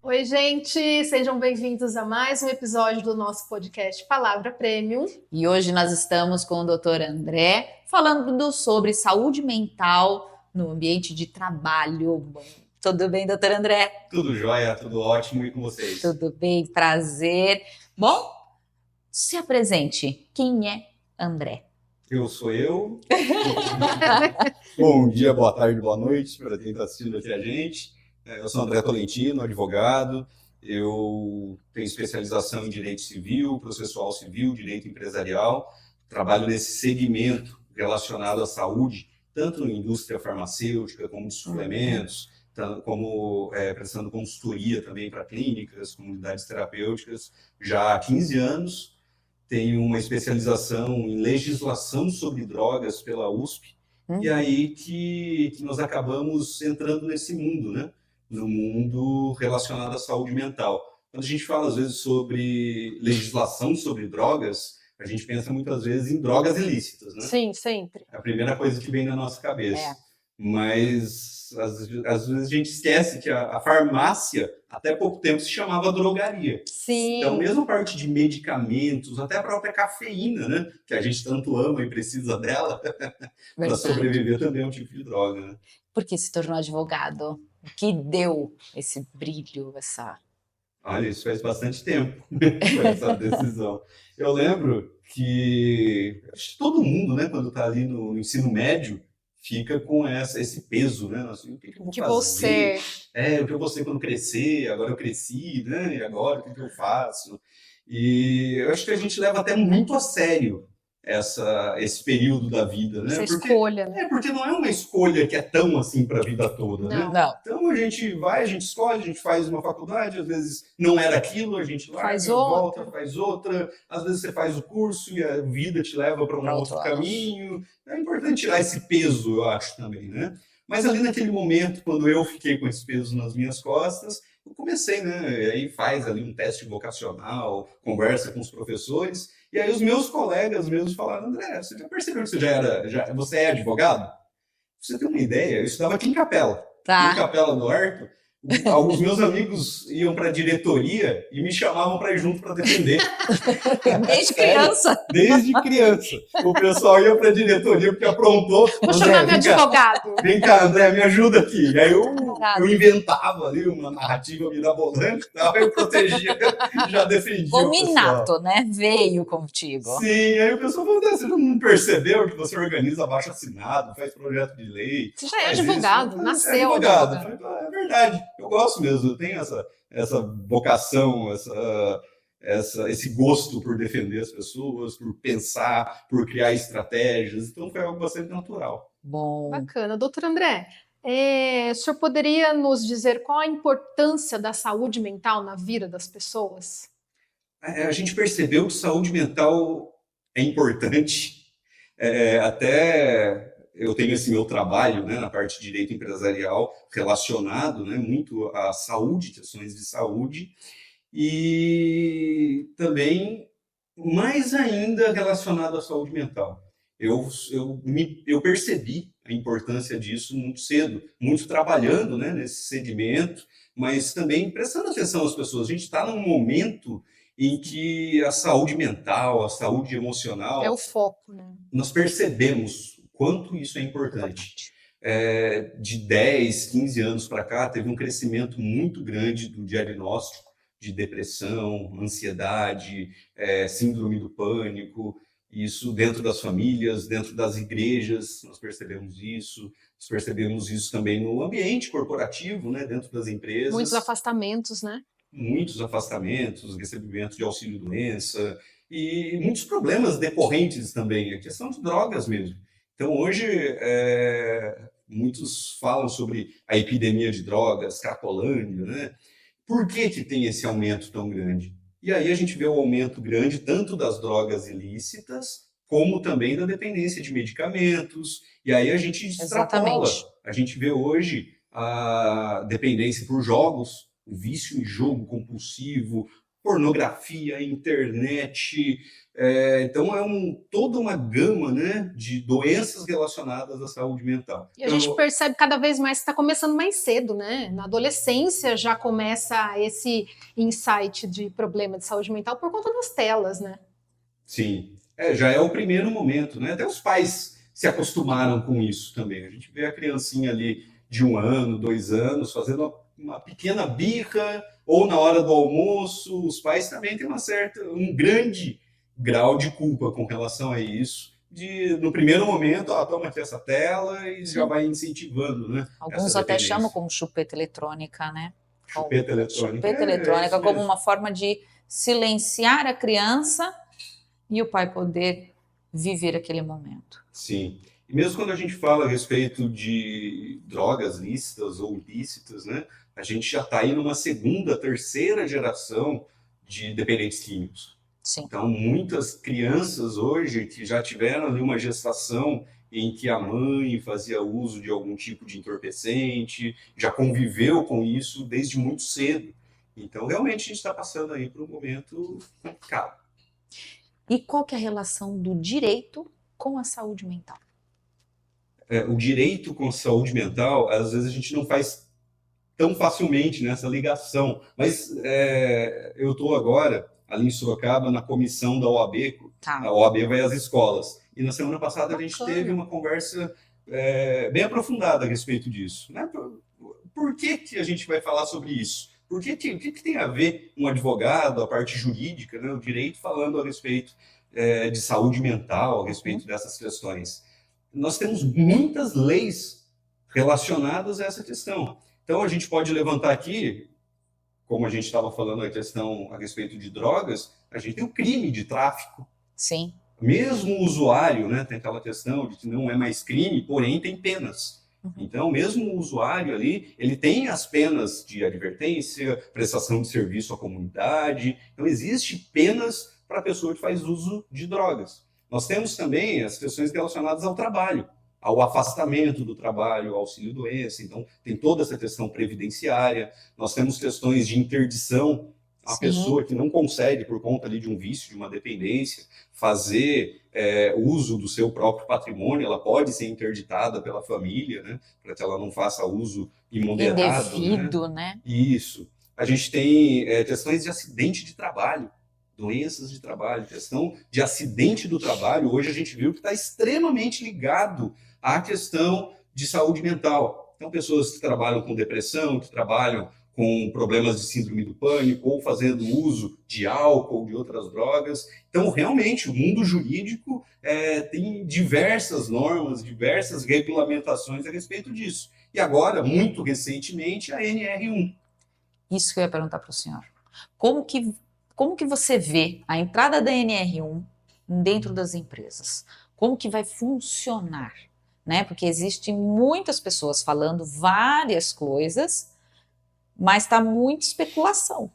Oi, gente! Sejam bem-vindos a mais um episódio do nosso podcast Palavra Premium. E hoje nós estamos com o Dr. André falando sobre saúde mental no ambiente de trabalho. Tudo bem, Dr. André? Tudo jóia, tudo ótimo, e com vocês? Tudo bem, prazer. Bom, se apresente. Quem é André? Eu sou eu. Bom dia, boa tarde, boa noite para quem está assistindo aqui a gente. Eu sou André Tolentino, advogado. Eu tenho especialização em Direito Civil, Processual Civil, Direito Empresarial. Trabalho nesse segmento relacionado à saúde, tanto na indústria farmacêutica, como de suplementos, como prestando consultoria também para clínicas, comunidades terapêuticas, já há 15 anos. Tenho uma especialização em legislação sobre drogas pela USP, e aí que nós acabamos entrando nesse mundo, né? No mundo relacionado à saúde mental. Quando a gente fala, às vezes, sobre legislação sobre drogas, a gente pensa muitas vezes em drogas ilícitas, né? Sim, sempre. É a primeira coisa que vem na nossa cabeça. É. Mas, às vezes, a gente esquece que a farmácia, até pouco tempo, se chamava drogaria. Sim. Então, mesmo a parte de medicamentos, até a própria cafeína, né? Que a gente tanto ama e precisa dela, para sobreviver também é um tipo de droga, né? Por que se tornou advogado? O que deu esse brilho, essa... Olha, isso faz bastante tempo, essa decisão. Eu lembro que acho que todo mundo, né, quando está ali no ensino médio, fica com esse peso, né? Assim, o que eu vou fazer? O que eu vou ser quando crescer? Agora eu cresci, né? E agora o que eu faço? E eu acho que a gente leva até muito a sério esse período da vida, né? Essa escolha, né? Porque não é uma escolha que é tão assim para a vida toda, né? Não. Então a gente vai, a gente escolhe, a gente faz uma faculdade, às vezes não era aquilo, a gente larga, Faz volta, faz outra, às vezes você faz o curso e a vida te leva para um outro caminho. É importante tirar esse peso, eu acho, também, né? Mas ali naquele momento, quando eu fiquei com esse peso nas minhas costas, eu comecei, né? E aí faz ali um teste vocacional, conversa com os professores, e aí os meus colegas mesmos falaram: André, você já percebeu que você é advogado? Pra você ter uma ideia, eu estudava aqui em Capela. Tá. Em Capela do Horto, alguns meus amigos iam para a diretoria e me chamavam para ir junto para defender. Desde criança. Desde criança. O pessoal ia para a diretoria porque aprontou. Vou chamar meu advogado. Vem cá, André, me ajuda aqui. E aí eu inventava ali uma narrativa mirabolante e tal, eu protegia, já defendia o pessoal. Minato, né? Veio contigo. Sim, aí o pessoal falou: você não percebeu que você organiza abaixo-assinado, faz projeto de lei? Você já é advogado, nasceu advogado. advogado. É verdade, eu gosto mesmo, eu tenho essa vocação, esse gosto por defender as pessoas, por pensar, por criar estratégias, então foi algo bastante natural. Bom. Bacana. Doutor André, o senhor poderia nos dizer qual a importância da saúde mental na vida das pessoas? A gente percebeu que saúde mental é importante, até eu tenho esse meu trabalho, né, na parte de direito empresarial relacionado, né, muito à saúde, questões de saúde, e também mais ainda relacionado à saúde mental. Eu percebi a importância disso muito cedo, muito trabalhando, né, nesse segmento, mas também prestando atenção às pessoas. A gente está num momento em que a saúde mental, a saúde emocional... É o foco, né? Nós percebemos o quanto isso é importante. De 10, 15 anos para cá, teve um crescimento muito grande do diagnóstico de depressão, ansiedade, síndrome do pânico, isso dentro das famílias, dentro das igrejas, nós percebemos isso também no ambiente corporativo, né, dentro das empresas. Muitos afastamentos, né? Muitos afastamentos, recebimento de auxílio-doença e muitos problemas decorrentes também, a questão de drogas mesmo. Então hoje, Muitos falam sobre a epidemia de drogas, Cracolândia, né? Por que tem esse aumento tão grande? E aí a gente vê o aumento grande tanto das drogas ilícitas, como também da dependência de medicamentos, e aí a gente extrapola. Exatamente. A gente vê hoje a dependência por jogos, o vício em jogo compulsivo, pornografia, internet. Então toda uma gama, né, de doenças relacionadas à saúde mental. E a gente percebe cada vez mais que está começando mais cedo, né? Na adolescência já começa esse insight de problema de saúde mental por conta das telas, né? Sim, já é o primeiro momento, né? Até os pais se acostumaram com isso também. A gente vê a criancinha ali de 1 ano, 2 anos, fazendo uma pequena birra, ou na hora do almoço, os pais também têm um grande grau de culpa com relação a isso. No primeiro momento, toma aqui essa tela e já vai incentivando, né? Alguns até chamam como chupeta eletrônica, né? Chupeta eletrônica. Chupeta eletrônica como uma forma de silenciar a criança e o pai poder viver aquele momento. Sim. E mesmo quando a gente fala a respeito de drogas lícitas ou ilícitas, né? A gente já está aí numa segunda, terceira geração de dependentes químicos. Sim. Então, muitas crianças hoje que já tiveram ali uma gestação em que a mãe fazia uso de algum tipo de entorpecente, já conviveu com isso desde muito cedo. Então, realmente, a gente está passando aí por um momento complicado. E qual que é a relação do direito com a saúde mental? O direito com a saúde mental, às vezes a gente não faz tão facilmente nessa ligação, mas eu estou agora ali em Sorocaba na comissão da OAB, a OAB vai às escolas, e na semana passada a gente teve uma conversa bem aprofundada a respeito disso, né? Por que a gente vai falar sobre isso? O que tem a ver um advogado, a parte jurídica, né, o direito falando a respeito de saúde mental, a respeito dessas questões? Nós temos muitas leis relacionadas a essa questão. Então, a gente pode levantar aqui, como a gente estava falando a questão a respeito de drogas, a gente tem o crime de tráfico. Sim. Mesmo o usuário, né, tem aquela questão de que não é mais crime, porém tem penas. Então, mesmo o usuário ali, ele tem as penas de advertência, prestação de serviço à comunidade. Então, existe penas para a pessoa que faz uso de drogas. Nós temos também as questões relacionadas ao trabalho, ao afastamento do trabalho, ao auxílio-doença. Então, tem toda essa questão previdenciária. Nós temos questões de interdição. A pessoa que não consegue, por conta ali de um vício, de uma dependência, fazer uso do seu próprio patrimônio, ela pode ser interditada pela família, né, para que ela não faça uso imoderado. Indevido, né? Isso. A gente tem questões de acidente de trabalho, doenças de trabalho, questão de acidente do trabalho. Hoje a gente viu que está extremamente ligado à questão de saúde mental. Então, pessoas que trabalham com depressão, que trabalham com problemas de síndrome do pânico, ou fazendo uso de álcool, de outras drogas. Então, realmente, o mundo jurídico tem diversas normas, diversas regulamentações a respeito disso. E agora, muito recentemente, a NR1. Isso que eu ia perguntar para o senhor. Como que você vê a entrada da NR1 dentro das empresas? Como que vai funcionar? Né? Porque existem muitas pessoas falando várias coisas, mas está muita especulação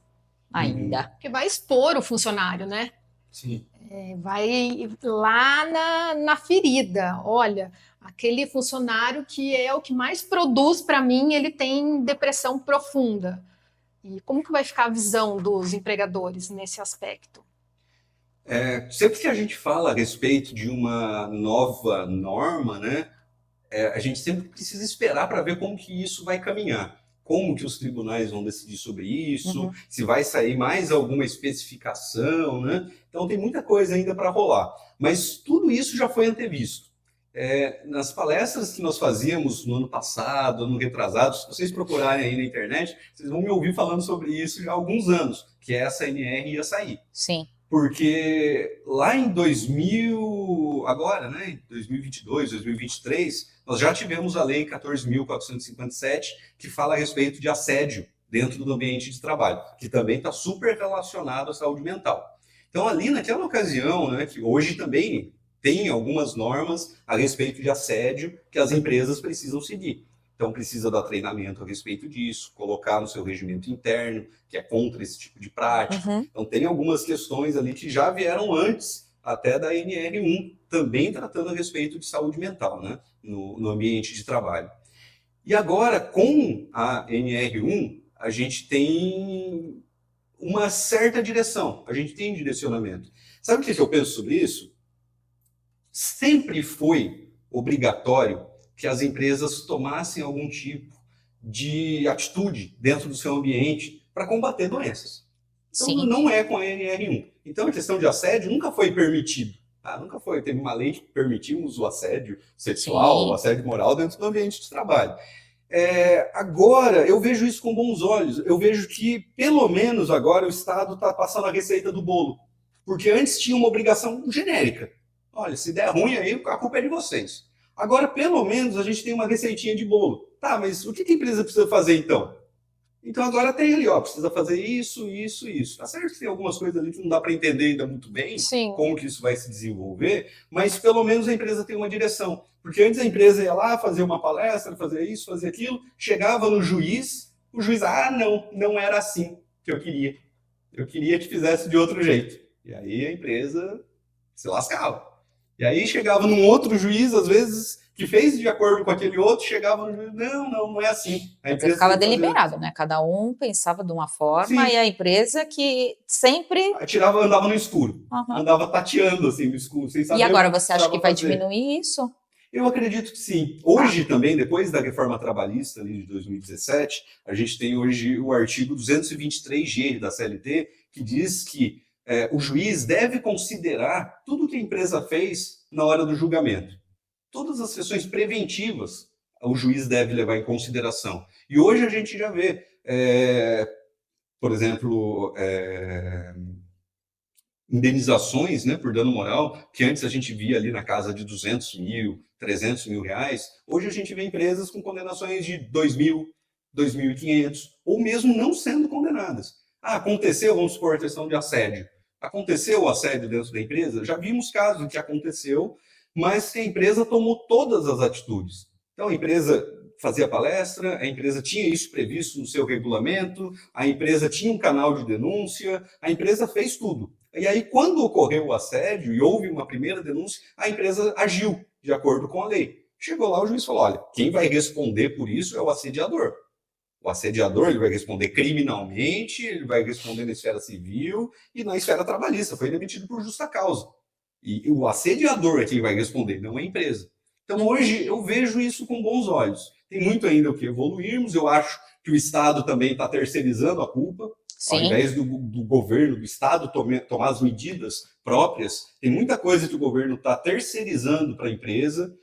ainda. Porque vai expor o funcionário, né? Sim. Vai lá na ferida. Olha, aquele funcionário que é o que mais produz para mim, ele tem depressão profunda. E como que vai ficar a visão dos empregadores nesse aspecto? Sempre que a gente fala a respeito de uma nova norma, né, a gente sempre precisa esperar para ver como que isso vai caminhar. Como que os tribunais vão decidir sobre isso, se vai sair mais alguma especificação, né? Então tem muita coisa ainda para rolar. Mas tudo isso já foi antevisto. Nas palestras que nós fazíamos no ano passado, ano retrasado, se vocês procurarem aí na internet, vocês vão me ouvir falando sobre isso já há alguns anos, que essa NR ia sair. Sim. Porque lá em 2022, 2023, nós já tivemos a Lei 14.457, que fala a respeito de assédio dentro do ambiente de trabalho, que também está super relacionado à saúde mental. Então, ali naquela ocasião, né, que hoje também tem algumas normas a respeito de assédio que as empresas precisam seguir. Então, precisa dar treinamento a respeito disso, colocar no seu regimento interno, que é contra esse tipo de prática. Uhum. Então, tem algumas questões ali que já vieram antes, até da NR1, também tratando a respeito de saúde mental, né, no ambiente de trabalho. E agora, com a NR1, a gente tem uma certa direção, a gente tem direcionamento. Sabe o que eu penso sobre isso? Sempre foi obrigatório que as empresas tomassem algum tipo de atitude dentro do seu ambiente para combater doenças. Então, Sim. não é com a NR1. Então, a questão de assédio nunca foi permitido. Nunca foi. Teve uma lei que permitimos o assédio sexual, Sim. o assédio moral dentro do ambiente de trabalho. Agora, eu vejo isso com bons olhos. Eu vejo que, pelo menos agora, o Estado está passando a receita do bolo. Porque antes tinha uma obrigação genérica. Olha, se der ruim aí, a culpa é de vocês. Agora, pelo menos, a gente tem uma receitinha de bolo. Tá, mas o que a empresa precisa fazer, então? Então, agora tem ali, precisa fazer isso, isso, isso. Tá certo que tem algumas coisas ali que não dá para entender ainda muito bem, Sim. como que isso vai se desenvolver, mas pelo menos a empresa tem uma direção. Porque antes a empresa ia lá fazer uma palestra, fazer isso, fazer aquilo, chegava no juiz, o juiz, não era assim que eu queria. Eu queria que fizesse de outro jeito. E aí a empresa se lascava. E aí chegava num outro juiz, às vezes, que fez de acordo com aquele outro, chegava no juiz, não é assim. A empresa ficava deliberado, né? Cada um pensava de uma forma. Sim. E a empresa que sempre... andava no escuro, andava tateando assim no escuro, sem saber. E agora você acha que vai diminuir isso? Eu acredito que sim. Hoje também, depois da reforma trabalhista ali de 2017, a gente tem hoje o artigo 223G da CLT, que diz que o juiz deve considerar tudo que a empresa fez na hora do julgamento. Todas as sessões preventivas o juiz deve levar em consideração. E hoje a gente já vê, por exemplo, indenizações, né, por dano moral, que antes a gente via ali na casa de 200 mil, 300 mil reais. Hoje a gente vê empresas com condenações de 2.000, 2.500, ou mesmo não sendo condenadas. Aconteceu, vamos supor, a questão de assédio. Aconteceu o assédio dentro da empresa? Já vimos casos em que aconteceu, mas que a empresa tomou todas as atitudes. Então, a empresa fazia palestra, a empresa tinha isso previsto no seu regulamento, a empresa tinha um canal de denúncia, a empresa fez tudo. E aí, quando ocorreu o assédio e houve uma primeira denúncia, a empresa agiu de acordo com a lei. Chegou lá, o juiz falou, olha, quem vai responder por isso é o assediador. O assediador ele vai responder criminalmente, ele vai responder na esfera civil e na esfera trabalhista. Foi demitido por justa causa. E o assediador é quem vai responder, não a empresa. Então, hoje, eu vejo isso com bons olhos. Tem muito ainda o que evoluirmos. Eu acho que o Estado também está terceirizando a culpa. Sim. Ao invés do governo, do Estado tomar as medidas próprias, tem muita coisa que o governo está terceirizando para a empresa,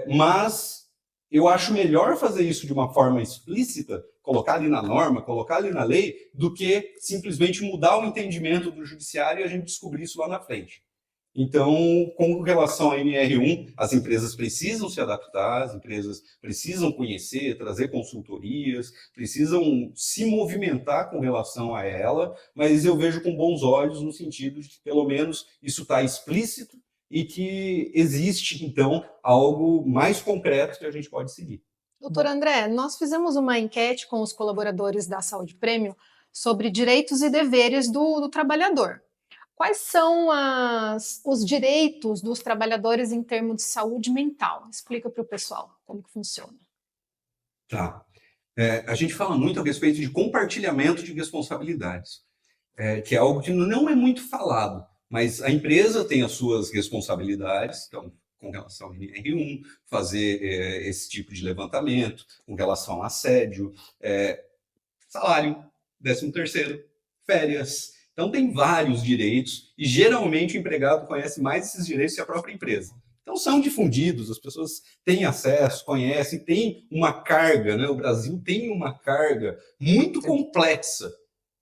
mas eu acho melhor fazer isso de uma forma explícita, colocar ali na norma, colocar ali na lei, do que simplesmente mudar o entendimento do judiciário e a gente descobrir isso lá na frente. Então, com relação à NR1, as empresas precisam se adaptar, as empresas precisam conhecer, trazer consultorias, precisam se movimentar com relação a ela, mas eu vejo com bons olhos no sentido de que, pelo menos, isso está explícito e que existe, então, algo mais concreto que a gente pode seguir. Doutor André, nós fizemos uma enquete com os colaboradores da Saúde Prêmio sobre direitos e deveres do trabalhador. Quais são os direitos dos trabalhadores em termos de saúde mental? Explica para o pessoal como que funciona. Tá. A gente fala muito a respeito de compartilhamento de responsabilidades, que é algo que não é muito falado, mas a empresa tem as suas responsabilidades, então, com relação ao NR1, fazer esse tipo de levantamento, com relação a assédio, salário, 13º, férias. Então, tem vários direitos e, geralmente, o empregado conhece mais esses direitos que a própria empresa. Então, são difundidos, as pessoas têm acesso, conhecem, tem uma carga, né? O Brasil tem uma carga muito complexa.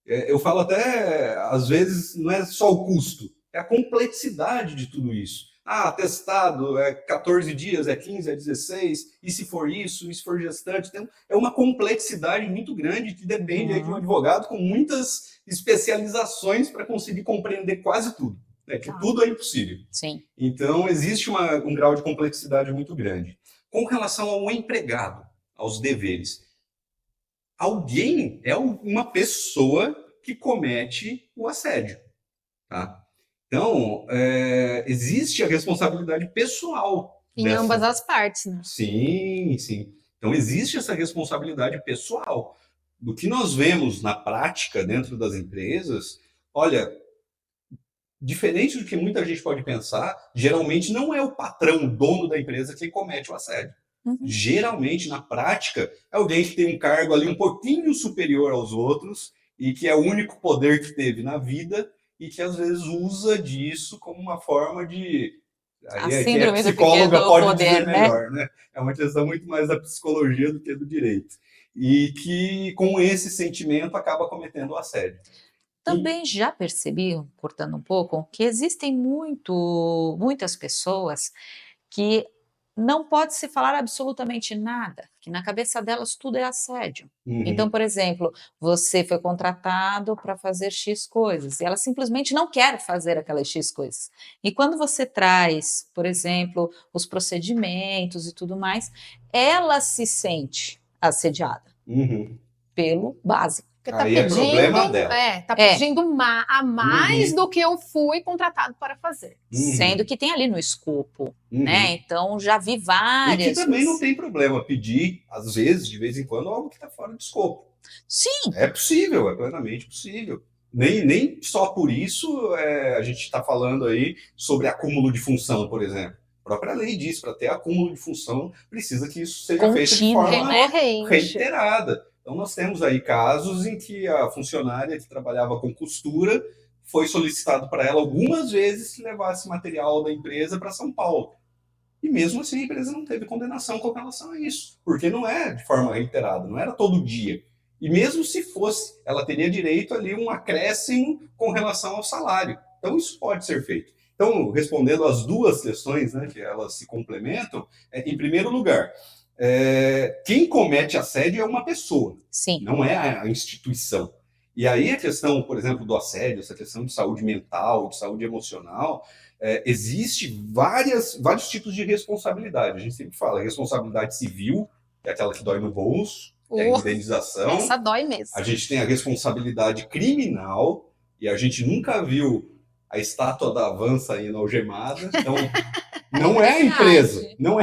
Eu falo até, às vezes, não é só o custo, é a complexidade de tudo isso. Atestado, 14 dias, 15, 16, e se for isso, e se for gestante. Então, é uma complexidade muito grande que depende aí de um advogado com muitas especializações para conseguir compreender quase tudo. né, que Tá. tudo é impossível. Sim. Então, existe um grau de complexidade muito grande. Com relação ao empregado, aos deveres, alguém é uma pessoa que comete o assédio, tá? Então, existe a responsabilidade pessoal Em ambas dessa. as partes, né? Sim, sim. Então, existe essa responsabilidade pessoal. Do que nós vemos na prática dentro das empresas, olha, diferente do que muita gente pode pensar, geralmente não é o patrão, o dono da empresa, quem comete o assédio. Uhum. Geralmente, na prática, é alguém que tem um cargo ali um pouquinho superior aos outros e que é o único poder que teve na vida e que às vezes usa disso como uma forma de. A Aí quem é síndrome do psicóloga pequeno pode poder, dizer né? melhor, né? É uma questão muito mais da psicologia do que do direito. E que com esse sentimento acaba cometendo o assédio. Também já percebi, cortando um pouco, que existem muitas pessoas que não pode se falar absolutamente nada, que na cabeça delas tudo é assédio. Então, por exemplo, você foi contratado para fazer X coisas e ela simplesmente não quer fazer aquelas X coisas. E quando você traz, por exemplo, os procedimentos e tudo mais, ela se sente assediada Uhum. pelo básico. Porque tá Aí é problema dela. pedindo a mais Uhum. do que eu fui contratado para fazer. Sendo que tem ali no escopo, Uhum. né? Então já vi E que várias. também não tem problema pedir, às vezes, de vez em quando, algo que está fora de escopo. Sim, É possível, é plenamente possível. Nem só por isso a gente está falando aí sobre acúmulo de função, por exemplo. A própria lei diz, para ter acúmulo de função, precisa que isso seja feito de contínuo, forma né? Recorrente. reiterada. Então, nós temos aí casos em que a funcionária que trabalhava com costura foi solicitado para ela algumas vezes que levasse material da empresa para São Paulo. E mesmo assim a empresa não teve condenação com relação a isso, porque não é de forma reiterada, não era todo dia. E mesmo se fosse, ela teria direito ali a um acréscimo com relação ao salário. Então isso pode ser feito. Então, respondendo às duas questões, né, que elas se complementam, em primeiro lugar, quem comete assédio é uma pessoa, Sim. não é a instituição. E aí a questão, por exemplo, do assédio, essa questão de saúde mental, de saúde emocional, existe vários tipos de responsabilidade. A gente sempre fala responsabilidade civil, que é aquela que dói no bolso, que é a indenização. Essa dói mesmo. A gente tem a responsabilidade criminal, e a gente nunca viu a estátua da Van saindo algemada. Então, não é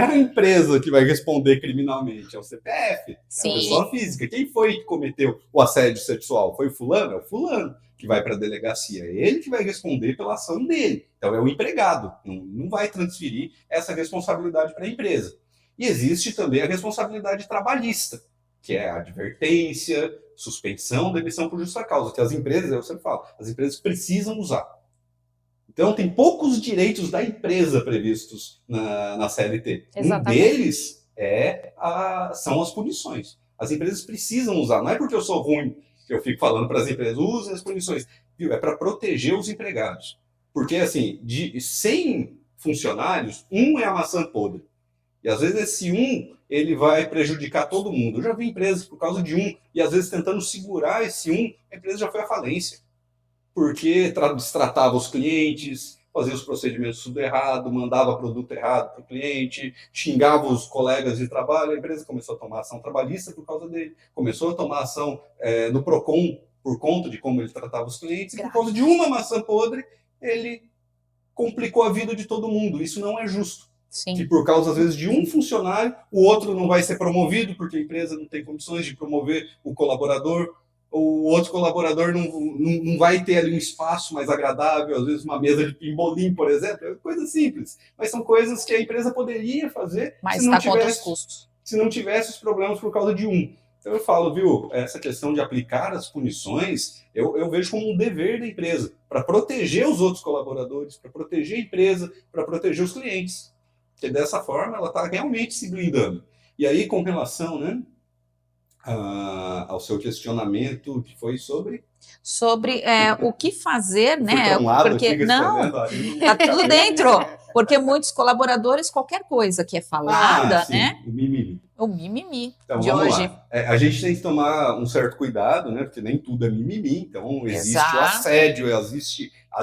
a empresa que vai responder criminalmente, é o CPF, é a pessoa física. Quem foi que cometeu o assédio sexual? Foi o fulano? É o fulano que vai para a delegacia. É ele que vai responder pela ação dele. Então é o empregado, não vai transferir essa responsabilidade para a empresa. E existe também a responsabilidade trabalhista, que é a advertência, suspensão, demissão por justa causa, que as empresas, eu sempre falo, as empresas precisam usar. Então, tem poucos direitos da empresa previstos na CLT. Exatamente. Um deles são as punições. As empresas precisam usar. Não é porque eu sou ruim que eu fico falando para as empresas, usem as punições. Viu? É para proteger os empregados. Porque, assim, de 100 funcionários, um é a maçã podre. E, às vezes, esse um, ele vai prejudicar todo mundo. Eu já vi empresas, por causa de um, e, às vezes, tentando segurar esse um, a empresa já foi à falência. Porque destratava os clientes, fazia os procedimentos tudo errado, mandava produto errado para o cliente, xingava os colegas de trabalho, a empresa começou a tomar ação trabalhista por causa dele, começou a tomar ação no PROCON por conta de como ele tratava os clientes, e por causa de uma maçã podre, ele complicou a vida de todo mundo. Isso não é justo. Sim. Que por causa, às vezes, de um funcionário, o outro não vai ser promovido, porque a empresa não tem condições de promover o colaborador, o outro colaborador não vai ter ali um espaço mais agradável, às vezes uma mesa de pimbolim, por exemplo, é coisa simples. Mas são coisas que a empresa poderia fazer Mas está contra os custos. Se não tivesse os problemas por causa de um. Então eu falo, viu, essa questão de aplicar as punições, eu vejo como um dever da empresa, para proteger os outros colaboradores, para proteger a empresa, para proteger os clientes. Porque dessa forma ela está realmente se blindando. E aí, com relação, né, ao seu questionamento, que foi sobre... Sobre o que fazer, Fui né? pra um lado Porque aqui não, respondendo, aí tá tudo dentro. Porque muitos colaboradores, qualquer coisa que é falada, sim, né? o mimimi. O mimimi Então, de vamos hoje. lá. A gente tem que tomar um certo cuidado, né? Porque nem tudo é mimimi. Então, existe o Exato. assédio,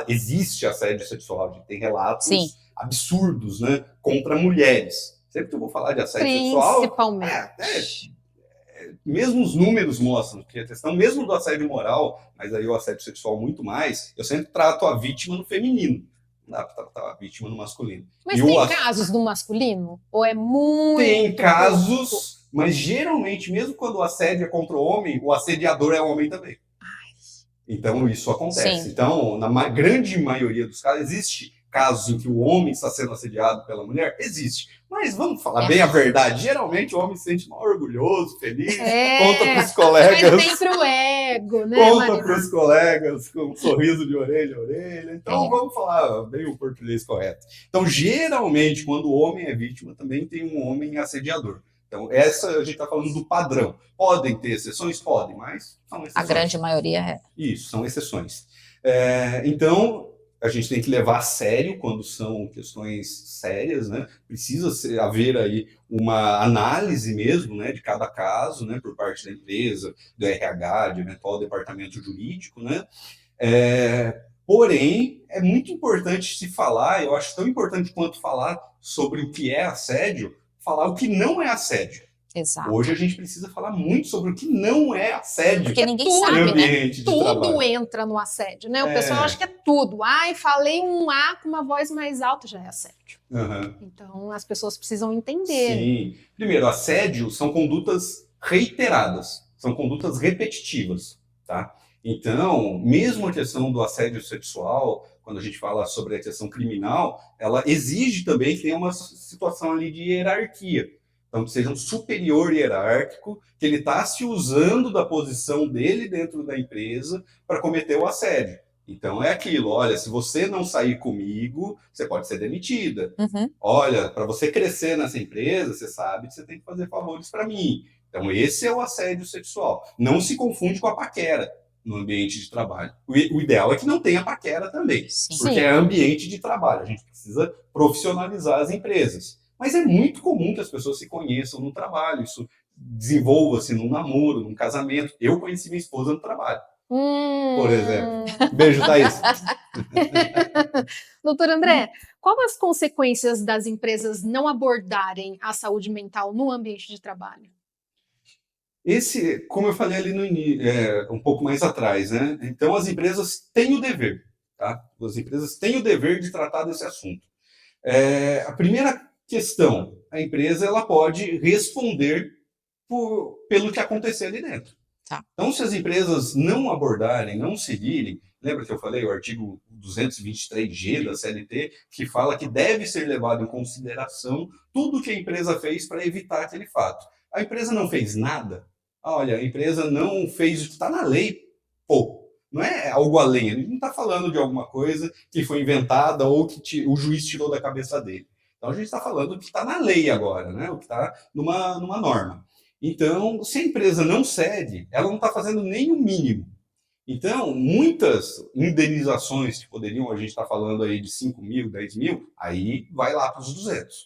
existe assédio sexual. A gente tem relatos Sim. absurdos, né? Contra mulheres. Sempre que eu vou falar de assédio sexual, Principalmente. mesmo os números mostram que a questão, mesmo do assédio moral, mas aí o assédio sexual muito mais, eu sempre trato a vítima no feminino. Não dá para tratar a vítima no masculino. Mas tem casos no masculino? Ou é muito... Tem casos, mas geralmente, mesmo quando o assédio é contra o homem, o assediador é homem também. Então, isso acontece. Sim. Então, na grande maioria dos casos, existe casos em que o homem está sendo assediado pela mulher? Existe. Mas vamos falar bem a verdade. Geralmente, o homem se sente mal orgulhoso, feliz, conta para os colegas. Mas tem pro ego, né, Conta para os colegas com um sorriso de orelha a orelha. Então, vamos falar bem o português correto. Então, geralmente, quando o homem é vítima, também tem um homem assediador. Então, essa a gente está falando do padrão. Podem ter exceções? Podem, mas são exceções. A grande maioria é. Isso, são exceções. Então, a gente tem que levar a sério quando são questões sérias, né? Precisa haver aí uma análise mesmo, né, de cada caso, né, por parte da empresa, do RH, de eventual departamento jurídico, né? Porém, é muito importante se falar, eu acho tão importante quanto falar sobre o que é assédio, falar o que não é assédio. Exato. Hoje a gente precisa falar muito sobre o que não é assédio. Porque ninguém tudo, sabe, né? Tudo entra no assédio, né? O pessoal acha que é tudo. Ai, falei um A com uma voz mais alta, já é assédio. Então, as pessoas precisam entender. Sim. Primeiro, assédio são condutas reiteradas, são condutas repetitivas, tá? Então, mesmo a questão do assédio sexual, quando a gente fala sobre a questão criminal, ela exige também que tenha uma situação ali de hierarquia. Então, que seja um superior hierárquico, que ele está se usando da posição dele dentro da empresa para cometer o assédio. Então, é aquilo, olha, se você não sair comigo, você pode ser demitida. Olha, para você crescer nessa empresa, você sabe que você tem que fazer favores para mim. Então, esse é o assédio sexual. Não se confunde com a paquera no ambiente de trabalho. O ideal é que não tenha paquera também, porque é ambiente de trabalho. A gente precisa profissionalizar as empresas. Mas é muito comum que as pessoas se conheçam no trabalho, isso desenvolva-se num namoro, num casamento. Eu conheci minha esposa no trabalho, por exemplo. Beijo, Thaís. Doutor André, quais as consequências das empresas não abordarem a saúde mental no ambiente de trabalho? Como eu falei ali no início, um pouco mais atrás, né? Então, as empresas têm o dever, tá? As empresas têm o dever de tratar desse assunto. A primeira questão, a empresa ela pode responder pelo que acontecer ali dentro. Então, se as empresas não abordarem, não seguirem, lembra que eu falei o artigo 223G da CLT, que fala que deve ser levado em consideração tudo que a empresa fez para evitar aquele fato. A empresa não fez nada? Olha, a empresa não fez o que está na lei. Pô, não é algo além, a gente não está falando de alguma coisa que foi inventada ou que o juiz tirou da cabeça dele. Então, a gente está falando do que está na lei agora, né? O que está numa norma. Então, se a empresa não cede, ela não está fazendo nem o mínimo. Então, muitas indenizações que poderiam, a gente está falando aí de 5 mil, 10 mil, aí vai lá para os 200.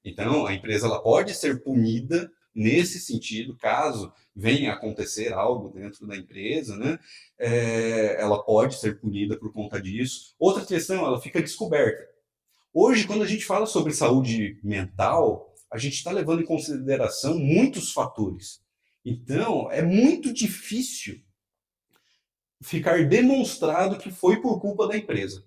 Então, a empresa ela pode ser punida nesse sentido, caso venha a acontecer algo dentro da empresa, né? Ela pode ser punida por conta disso. Outra questão, ela fica descoberta. Hoje, quando a gente fala sobre saúde mental, a gente está levando em consideração muitos fatores. Então, é muito difícil ficar demonstrado que foi por culpa da empresa.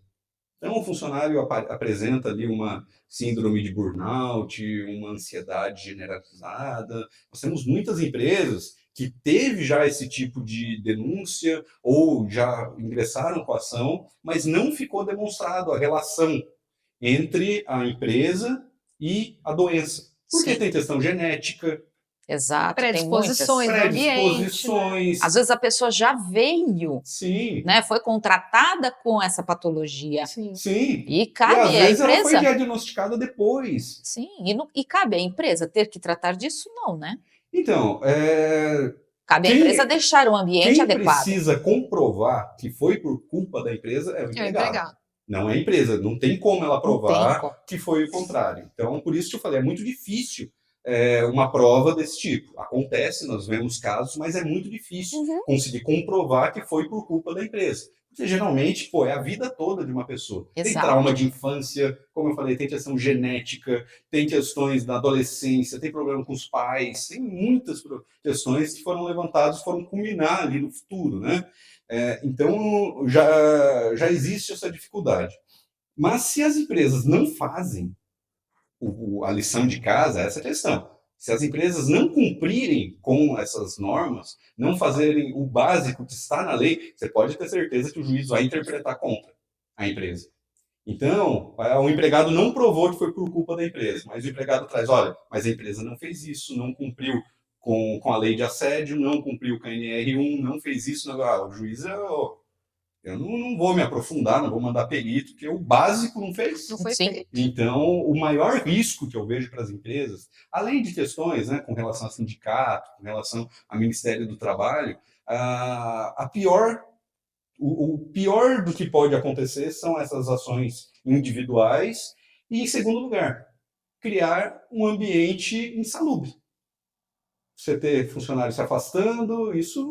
Então, o funcionário apresenta ali uma síndrome de burnout, uma ansiedade generalizada. Nós temos muitas empresas que teve já esse tipo de denúncia ou já ingressaram com a ação, mas não ficou demonstrado a relação entre a empresa e a doença. Porque tem questão genética. Exato, predisposições tem muitas predisposições. Às vezes a pessoa já veio, Sim. Né, foi contratada com essa patologia. Sim. E cabe às vezes à empresa. Ela foi diagnosticada depois. Sim, e cabe à empresa ter que tratar disso, não, né? Então, Cabe à empresa deixar o ambiente quem adequado. precisa comprovar que foi por culpa da empresa é o É o empregado. empregado. Não é a empresa, não tem como ela Não tem provar como. que foi o contrário. Então, por isso que eu falei, é muito difícil uma prova desse tipo. Acontece, nós vemos casos, mas é muito difícil conseguir comprovar que foi por culpa da empresa. Porque geralmente, é a vida toda de uma pessoa. Tem Exato. trauma de infância, como eu falei, tem questão genética, tem questões da adolescência, tem problema com os pais, tem muitas questões que foram levantadas, foram culminar ali no futuro, né? Então, já existe essa dificuldade. Mas se as empresas não fazem a lição de casa, essa é a questão. Se as empresas não cumprirem com essas normas, não fazerem o básico que está na lei, você pode ter certeza que o juiz vai interpretar contra a empresa. Então, o empregado não provou que foi por culpa da empresa, mas o empregado traz, olha, mas a empresa não fez isso, não cumpriu com a lei de assédio, não cumpriu com a NR1, não fez isso, o juiz eu não vou me aprofundar, não vou mandar perito, porque o básico não fez. Não foi Sim. feito. Então, o maior risco que eu vejo para as empresas, além de questões com relação a sindicato, com relação ao Ministério do Trabalho, o pior do que pode acontecer são essas ações individuais e, em segundo lugar, criar um ambiente insalubre. Você ter funcionários se afastando, isso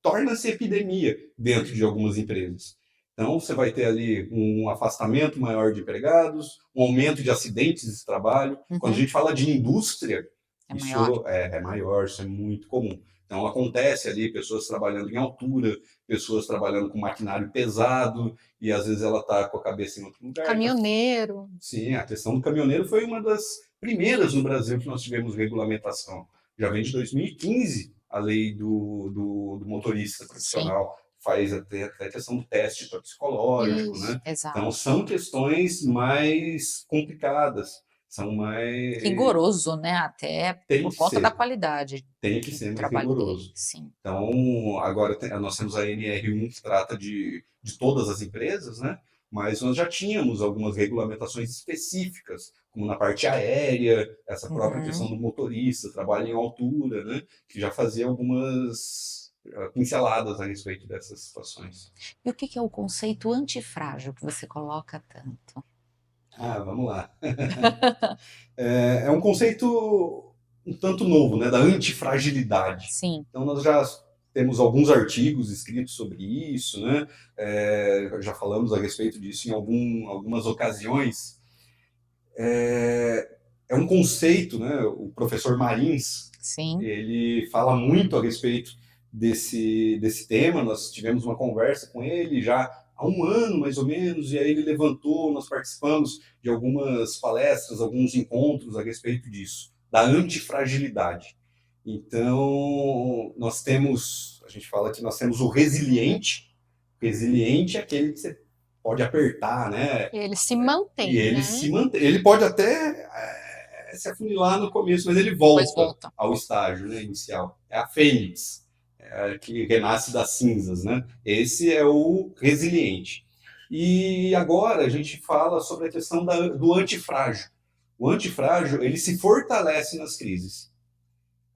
torna-se epidemia dentro de algumas empresas. Então, você vai ter ali um afastamento maior de empregados, um aumento de acidentes de trabalho. Quando a gente fala de indústria, isso é maior, isso é muito comum. Então, acontece ali pessoas trabalhando em altura, pessoas trabalhando com maquinário pesado, e às vezes ela está com a cabeça em outro lugar. Caminhoneiro. Sim, a questão do caminhoneiro foi uma das primeiras no Brasil que nós tivemos regulamentação. Já vem de 2015 a lei do motorista profissional. Sim. Faz até a questão do teste toxicológico, Isso, né? Exato. Então, são questões mais complicadas, são mais... Rigoroso, né? Até por conta da qualidade. Tem que ser mais rigoroso. Sim. Então, agora nós temos a NR1 que trata de todas as empresas, né? Mas nós já tínhamos algumas regulamentações específicas, como na parte aérea, essa própria questão do motorista, trabalho em altura, né? Que já fazia algumas pinceladas a respeito dessas situações. E o que é o conceito antifrágil que você coloca tanto? Vamos lá. É um conceito um tanto novo, né? Da antifragilidade. Sim. Então, nós já temos alguns artigos escritos sobre isso, né? Já falamos a respeito disso em algumas ocasiões. É um conceito, né? O professor Marins, Sim. Ele fala muito a respeito desse tema. Nós tivemos uma conversa com ele já há um ano, mais ou menos, e aí ele levantou, nós participamos de algumas palestras, alguns encontros a respeito disso, da antifragilidade. Então, a gente fala que nós temos o resiliente. O resiliente é aquele que você pode apertar, né? Ele se mantém, e ele né? se mantém. Ele pode até se afunilar no começo, mas ele volta ao estágio, né, inicial. É a fênix, que renasce das cinzas, né? Esse é o resiliente. E agora a gente fala sobre a questão do antifrágil. O antifrágil, ele se fortalece nas crises.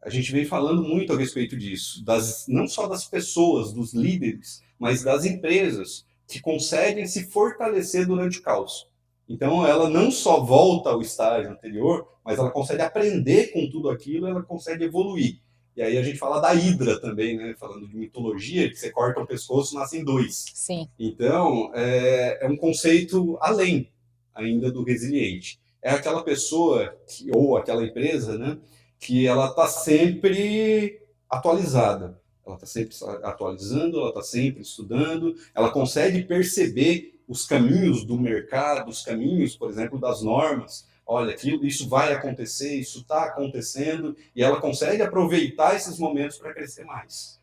A gente vem falando muito a respeito disso, não só das pessoas, dos líderes, mas das empresas que conseguem se fortalecer durante o caos. Então, ela não só volta ao estágio anterior, mas ela consegue aprender com tudo aquilo, ela consegue evoluir. E aí a gente fala da hidra também, né? Falando de mitologia, que você corta o pescoço, nascem dois. Sim. Então, é um conceito além ainda do resiliente. É aquela pessoa, ou aquela empresa, né? Que ela está sempre atualizada. Ela está sempre atualizando, ela está sempre estudando, ela consegue perceber os caminhos do mercado, os caminhos, por exemplo, das normas. Olha, isso vai acontecer, isso está acontecendo, e ela consegue aproveitar esses momentos para crescer mais.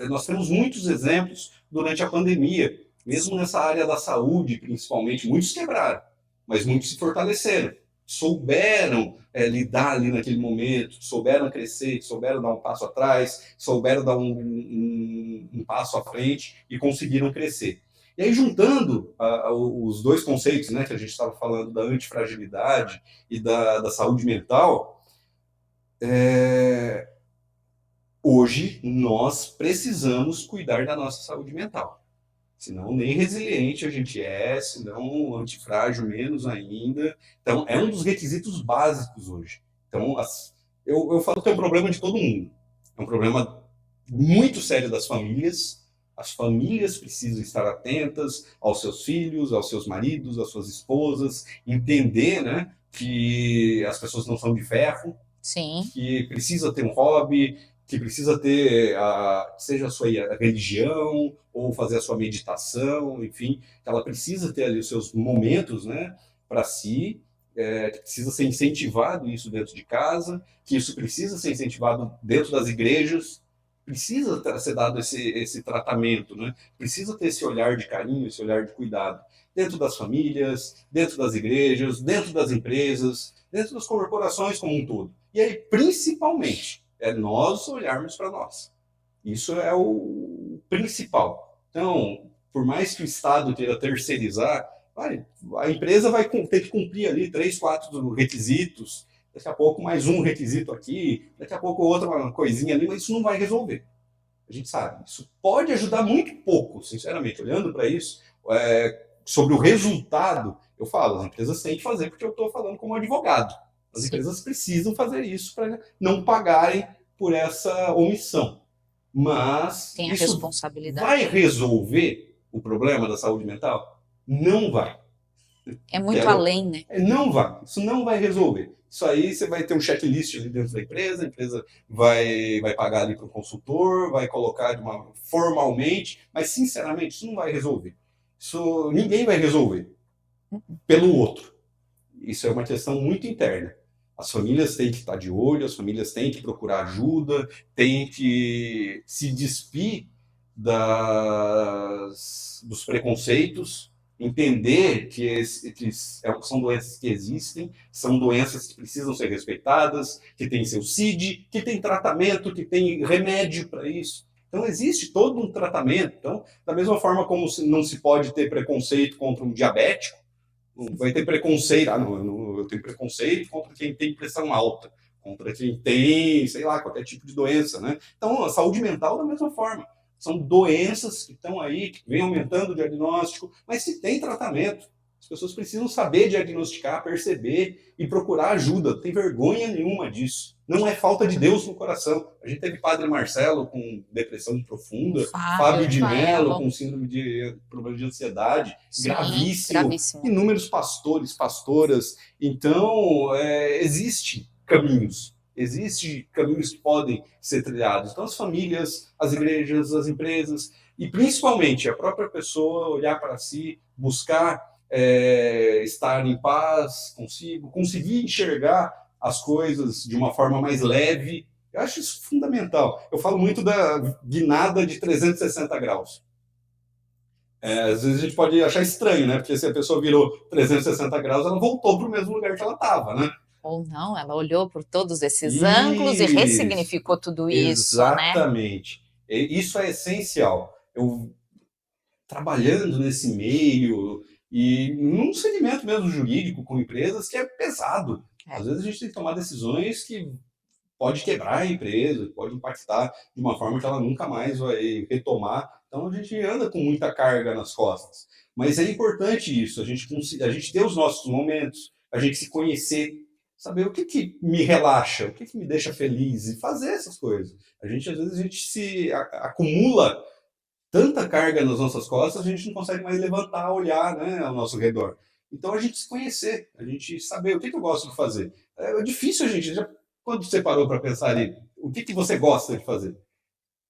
Nós temos muitos exemplos durante a pandemia, mesmo nessa área da saúde, principalmente, muitos quebraram, mas muitos se fortaleceram, souberam lidar ali naquele momento, souberam crescer, souberam dar um passo atrás, souberam dar um passo à frente e conseguiram crescer. E aí, juntando os dois conceitos, né, que a gente estava falando, da antifragilidade e da saúde mental, Hoje, nós precisamos cuidar da nossa saúde mental. Senão, nem resiliente a gente é, senão antifrágil menos ainda. Então, é um dos requisitos básicos hoje. Então, eu falo que é um problema de todo mundo. É um problema muito sério das famílias. As famílias precisam estar atentas aos seus filhos, aos seus maridos, às suas esposas, entender, né, que as pessoas não são de ferro, Sim. que precisa ter um hobby, que precisa ter, seja a sua religião, ou fazer a sua meditação, enfim, ela precisa ter ali os seus momentos, né, para si, que precisa ser incentivado isso dentro de casa, que isso precisa ser incentivado dentro das igrejas, precisa ser dado esse tratamento, né? Precisa ter esse olhar de carinho, esse olhar de cuidado, dentro das famílias, dentro das igrejas, dentro das empresas, dentro das corporações como um todo. E aí, principalmente, é nós olharmos para nós. Isso é o principal. Então, por mais que o Estado queira terceirizar, a empresa vai ter que cumprir ali 3, 4 requisitos, daqui a pouco mais um requisito aqui, daqui a pouco outra coisinha ali, mas isso não vai resolver. A gente sabe. Isso pode ajudar muito pouco, sinceramente. Olhando para isso, sobre o resultado, eu falo, as empresas têm que fazer, porque eu estou falando como advogado. As empresas precisam fazer isso para não pagarem por essa omissão. Mas tem a isso responsabilidade. vai resolver o problema da saúde mental? Não vai. É muito além, né? Não vai. Isso não vai resolver. Isso aí você vai ter um checklist ali dentro da empresa, a empresa vai pagar ali para o consultor, vai colocar formalmente, mas sinceramente isso não vai resolver. Isso ninguém vai resolver pelo outro. Isso é uma questão muito interna. As famílias têm que estar de olho, as famílias têm que procurar ajuda, têm que se despir dos preconceitos, entender que são doenças que existem, são doenças que precisam ser respeitadas, que têm seu CID, que tem tratamento, que tem remédio para isso. Então, existe todo um tratamento. Então, da mesma forma como não se pode ter preconceito contra um diabético, vai ter preconceito. Eu tenho preconceito contra quem tem pressão alta, contra quem tem, sei lá, qualquer tipo de doença, né? Então, a saúde mental da mesma forma. São doenças que estão aí, que vem aumentando o diagnóstico, mas que tem tratamento. As pessoas precisam saber diagnosticar, perceber e procurar ajuda. Não tem vergonha nenhuma disso. Não é falta de Deus no coração. A gente teve Padre Marcelo com depressão profunda, Fábio de Mello com síndrome de problema de ansiedade, Sim, gravíssimo. Inúmeros pastores, pastoras. Então, existem caminhos que podem ser trilhados. Então, as famílias, as igrejas, as empresas e principalmente a própria pessoa olhar para si, buscar estar em paz consigo, conseguir enxergar as coisas de uma forma mais leve. Eu acho isso fundamental. Eu falo muito da guinada de 360 graus. Às vezes a gente pode achar estranho, né? Porque se a pessoa virou 360 graus, ela voltou para o mesmo lugar que ela estava, né? Ou não, ela olhou por todos esses ângulos e ressignificou tudo isso, exatamente. Né? Isso é essencial. Eu, trabalhando nesse meio e num segmento mesmo jurídico com empresas que é pesado. Às vezes a gente tem que tomar decisões que pode quebrar a empresa, pode impactar de uma forma que ela nunca mais vai retomar. Então a gente anda com muita carga nas costas. Mas é importante isso, a gente ter os nossos momentos, a gente se conhecer, saber o que me relaxa, o que me deixa feliz e fazer essas coisas. Às vezes a gente se acumula tanta carga nas nossas costas, a gente não consegue mais levantar, olhar, né, ao nosso redor. Então a gente se conhecer, a gente saber o que eu gosto de fazer. É difícil quando você parou para pensar ali, o que você gosta de fazer?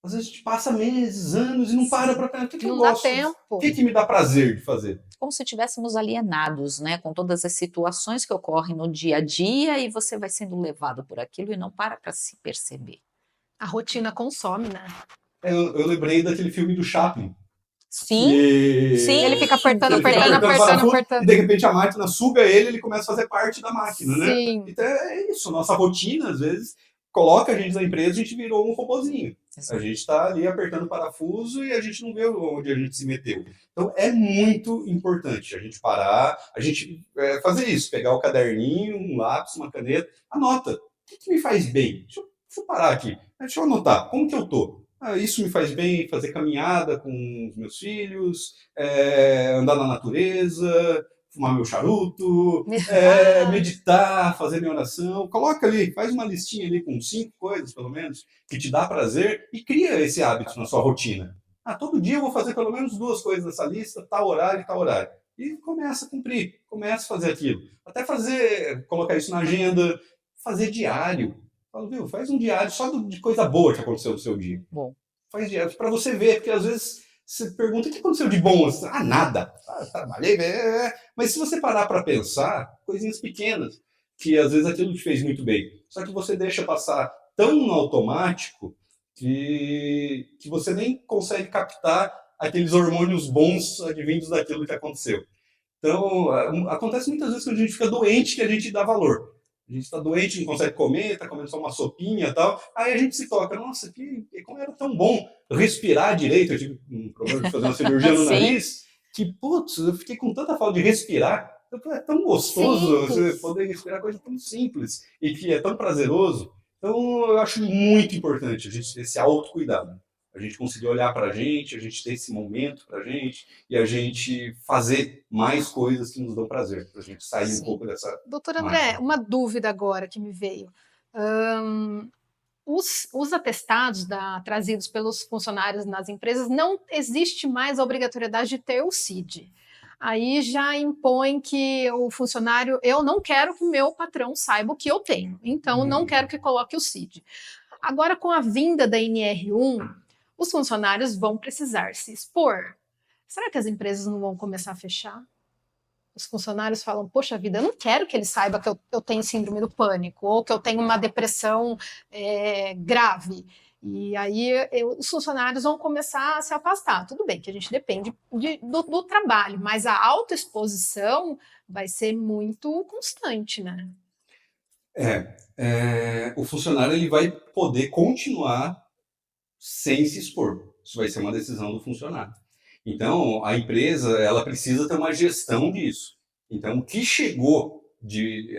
Às vezes a gente passa meses, anos e não para para pensar o que eu gosto. Não dá tempo. O que me dá prazer de fazer? Como se estivéssemos alienados, né, com todas as situações que ocorrem no dia a dia e você vai sendo levado por aquilo e não para se perceber. A rotina consome, né? Eu lembrei daquele filme do Chaplin. Sim, sim. Ele fica apertando. E de repente a máquina suga ele começa a fazer parte da máquina, né? Sim. Então é isso, nossa rotina, às vezes, coloca a gente na empresa, a gente virou um robozinho. Exato. A gente está ali apertando parafuso e a gente não vê onde a gente se meteu. Então é muito importante a gente parar, a gente fazer isso, pegar o caderninho, um lápis, uma caneta, anota. O que me faz bem? Deixa eu Vou parar aqui, deixa eu anotar, como que eu tô? Isso me faz bem, fazer caminhada com os meus filhos, andar na natureza, fumar meu charuto, meditar, fazer minha oração. Coloca ali, faz uma listinha ali com 5 coisas, pelo menos, que te dá prazer e cria esse hábito na sua rotina. Todo dia eu vou fazer pelo menos 2 coisas nessa lista, tal horário e tal horário. E começa a cumprir, começa a fazer aquilo. Até colocar isso na agenda, fazer diário. Fala, viu, faz um diário só de coisa boa que aconteceu no seu dia. Bom. Faz diário para você ver, porque às vezes você pergunta o que aconteceu de bom. Nada. Trabalhei, mas se você parar para pensar, coisinhas pequenas, que às vezes aquilo te fez muito bem. Só que você deixa passar tão no automático que você nem consegue captar aqueles hormônios bons advindos daquilo que aconteceu. Então, acontece muitas vezes que a gente fica doente que a gente dá valor. A gente está doente, não consegue comer, está comendo só uma sopinha e tal. Aí a gente se toca, nossa, como era tão bom respirar direito. Eu tive um problema de fazer uma cirurgia no nariz, que, putz, eu fiquei com tanta falta de respirar. É tão gostoso você poder respirar coisa tão simples e que é tão prazeroso. Então, eu acho muito importante a gente ter esse autocuidado. A gente conseguir olhar para a gente ter esse momento para a gente e a gente fazer mais coisas que nos dão prazer, para a gente sair um pouco dessa... Doutor André, uma dúvida agora que me veio. Os atestados trazidos pelos funcionários nas empresas, não existe mais a obrigatoriedade de ter o CID. Aí já impõe que o funcionário, eu não quero que o meu patrão saiba o que eu tenho, então não quero que coloque o CID. Agora, com a vinda da NR1, os funcionários vão precisar se expor. Será que as empresas não vão começar a fechar? Os funcionários falam, poxa vida, eu não quero que ele saiba que eu tenho síndrome do pânico ou que eu tenho uma depressão grave. E aí os funcionários vão começar a se afastar. Tudo bem que a gente depende do trabalho, mas a autoexposição vai ser muito constante, né? O funcionário ele vai poder continuar sem se expor. Isso vai ser uma decisão do funcionário. Então, a empresa ela precisa ter uma gestão disso. Então, o que chegou de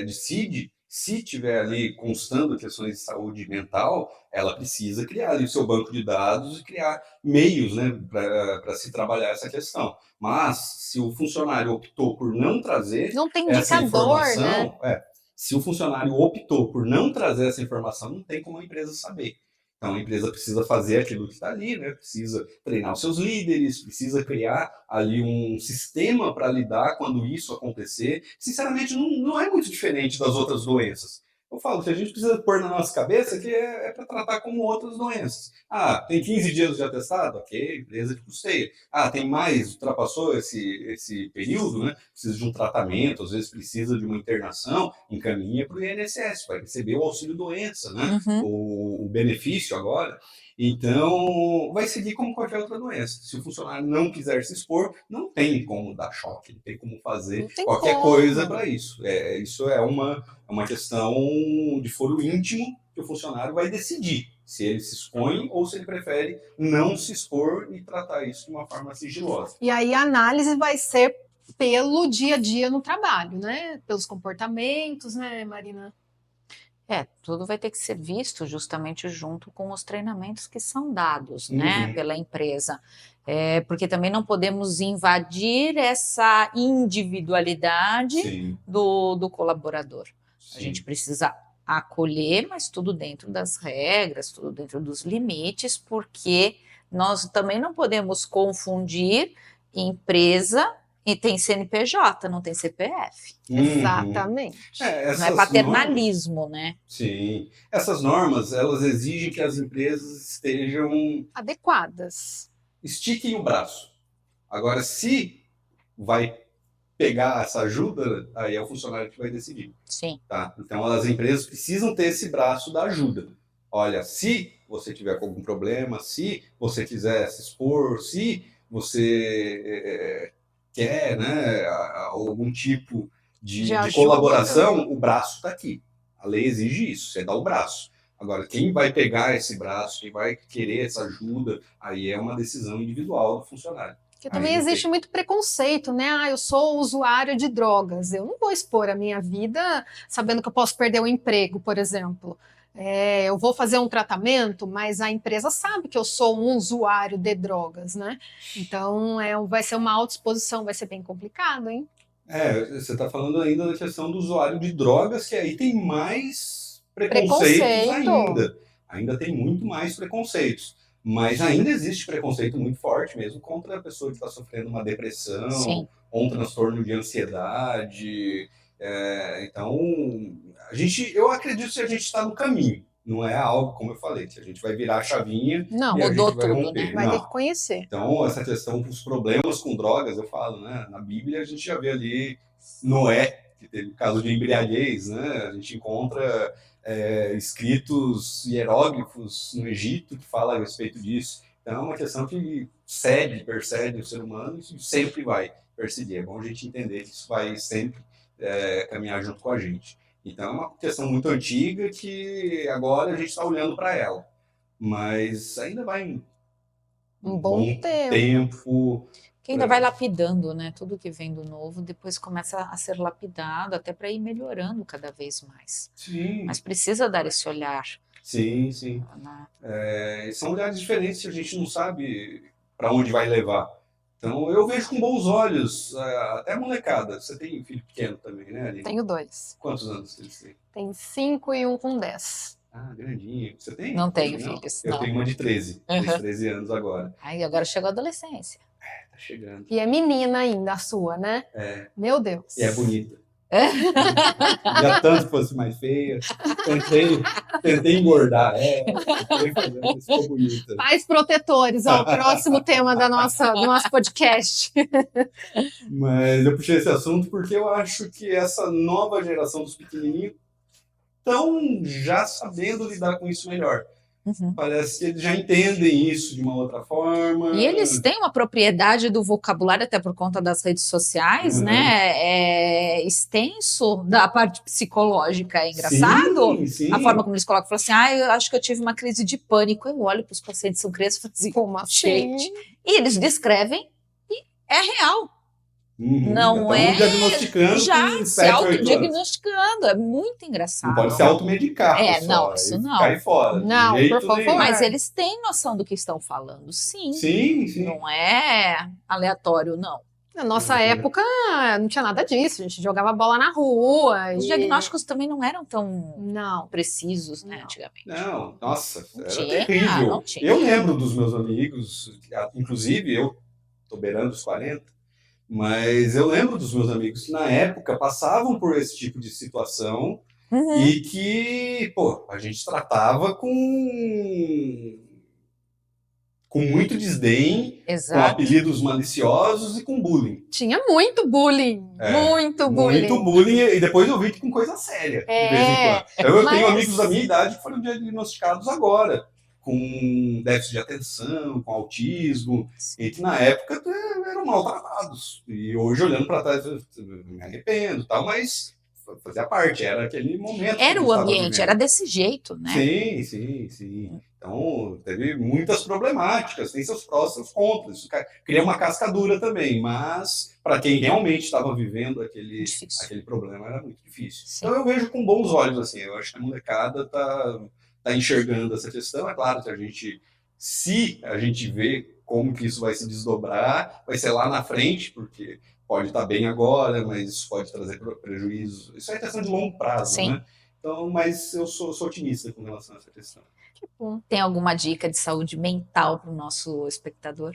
CID, se tiver ali constando questões de saúde mental, ela precisa criar ali o seu banco de dados e criar meios, né, para se trabalhar essa questão. Mas, se o funcionário optou por não trazer não tem essa indicador, informação, né? Se o funcionário optou por não trazer essa informação, não tem como a empresa saber. Então, a empresa precisa fazer aquilo que está ali, né? Precisa treinar os seus líderes, precisa criar ali um sistema para lidar quando isso acontecer. Sinceramente, não é muito diferente das outras doenças. Eu falo que a gente precisa pôr na nossa cabeça que é para tratar como outras doenças. Tem 15 dias de atestado? Ok, empresa de custeia. Tem mais, ultrapassou esse período, né? Precisa de um tratamento, às vezes precisa de uma internação, encaminha para o INSS, vai receber o auxílio-doença, né? O benefício agora. Então, vai seguir como qualquer outra doença. Se o funcionário não quiser se expor, não tem como dar choque, não tem como fazer qualquer coisa para isso. Isso é uma questão de foro íntimo que o funcionário vai decidir se ele se expõe ou se ele prefere não se expor e tratar isso de uma forma sigilosa. E aí a análise vai ser pelo dia a dia no trabalho, né? Pelos comportamentos, né, Marina? Tudo vai ter que ser visto justamente junto com os treinamentos que são dados, né, pela empresa. Porque também não podemos invadir essa individualidade do colaborador. Sim. A gente precisa acolher, mas tudo dentro das regras, tudo dentro dos limites, porque nós também não podemos confundir empresa e tem não tem CPF. Exatamente. Não é paternalismo, normas, né? Sim. Essas normas, elas exigem que as empresas estejam... adequadas. Estiquem o braço. Agora, se vai pegar essa ajuda, aí é o funcionário que vai decidir. Sim. Tá? Então, as empresas precisam ter esse braço da ajuda. Olha, se você tiver com algum problema, se você quiser se expor, se você... quer, né, algum tipo de colaboração, o braço está aqui. A lei exige isso, você dá o braço. Agora, quem vai pegar esse braço, quem vai querer essa ajuda, aí é uma decisão individual do funcionário. Porque também existe muito preconceito, né? Eu sou usuário de drogas, eu não vou expor a minha vida sabendo que eu posso perder o emprego, por exemplo. eu vou fazer um tratamento, mas a empresa sabe que eu sou um usuário de drogas, né? Então, vai ser uma autoexposição, vai ser bem complicado, hein? Você está falando ainda da questão do usuário de drogas, que aí tem mais preconceitos Preconceito. ainda. Ainda tem muito mais preconceitos. Mas ainda existe preconceito muito forte mesmo contra a pessoa que está sofrendo uma depressão Sim. ou um transtorno de ansiedade. Então, eu acredito que a gente está no caminho. Não é algo, como eu falei, que a gente vai virar a chavinha Não, e a Mudou gente vai tudo, romper. né? vai ter Não. que conhecer. Então, essa questão dos problemas com drogas, eu falo, né? Na Bíblia a gente já vê ali Noé, que teve caso de embriaguez, né? A gente encontra escritos hieróglifos no Egito que falam a respeito disso. Então, é uma questão que persegue o ser humano e sempre vai perseguir. É bom a gente entender que isso vai sempre caminhar junto com a gente. Então, é uma questão muito antiga que agora a gente está olhando para ela. Mas ainda vai Um bom tempo. tempo. Que ainda vai lapidando, né? Tudo que vem do novo depois começa a ser lapidado, até para ir melhorando cada vez mais. Sim, Mas precisa dar esse olhar, sim, sim. né? São olhares diferentes que a gente não sabe para onde vai levar. Então, eu vejo com bons olhos, até a molecada. Você tem filho pequeno também, né, Aline? Tenho 2. Quantos anos eles têm? Tem 5 e um com 10. Ah, grandinho. Você tem? Não tenho Não? filhos, Eu não. tenho uma de 13. Uhum. Fez 13 anos agora. Aí agora chegou a adolescência. Tá chegando. E é menina ainda, a sua, né? Meu Deus. E é bonita. Já tanto fosse mais feia. Tentei engordar tentei fazer, mas ficou bonita. Pais protetores, ó, o próximo tema do nosso podcast. Mas eu puxei esse assunto porque eu acho que essa nova geração dos pequenininhos estão já sabendo lidar com isso melhor. Uhum. Parece que eles já entendem isso de uma outra forma. E eles têm uma propriedade do vocabulário, até por conta das redes sociais, né? Extenso da parte psicológica. É engraçado Sim, sim. a forma como eles colocam. Falam assim, eu acho que eu tive uma crise de pânico. Eu olho para os pacientes, são crianças, e falo assim, Como assim? gente. E eles descrevem e é real. Uhum, Não já diagnosticando já se autodiagnosticando. É muito engraçado. Não pode se automedicar, pessoal. Não, isso não. Cai fora. Não, por favor. Nenhum. Mas eles têm noção do que estão falando, sim. Sim. Não é aleatório, não. Na nossa época não tinha nada disso, a gente jogava bola na rua. Os diagnósticos também não eram tão Não. precisos, né, antigamente. Não, nossa, Não era tinha, terrível. não tinha. Eu lembro dos meus amigos, inclusive eu tô beirando os 40, mas eu lembro dos meus amigos que na época passavam por esse tipo de situação e que, a gente tratava com muito desdém, Exato. com apelidos maliciosos e com bullying. Tinha muito bullying, muito bullying. Muito bullying, e depois eu vi que com coisa séria, de vez em quando. Eu tenho amigos da minha idade que foram diagnosticados agora, com déficit de atenção, com autismo, e que na época eram maltratados. E hoje, olhando para trás, eu me arrependo, tal, mas fazia parte, era aquele momento. Era o ambiente, era desse jeito, né? Sim. Então, teve muitas problemáticas, tem seus prós e seus contras. Isso cria uma casca dura também, mas para quem realmente estava vivendo aquele problema, era muito difícil. Sim. Então, eu vejo com bons olhos, assim, eu acho que a molecada tá enxergando essa questão. É claro que se a gente vê como que isso vai se desdobrar, vai ser lá na frente, porque pode estar bem agora, mas isso pode trazer prejuízo. Isso é questão de longo prazo, Sim. né? Então, mas eu sou otimista com relação a essa questão. Que bom. Tem alguma dica de saúde mental para o nosso espectador?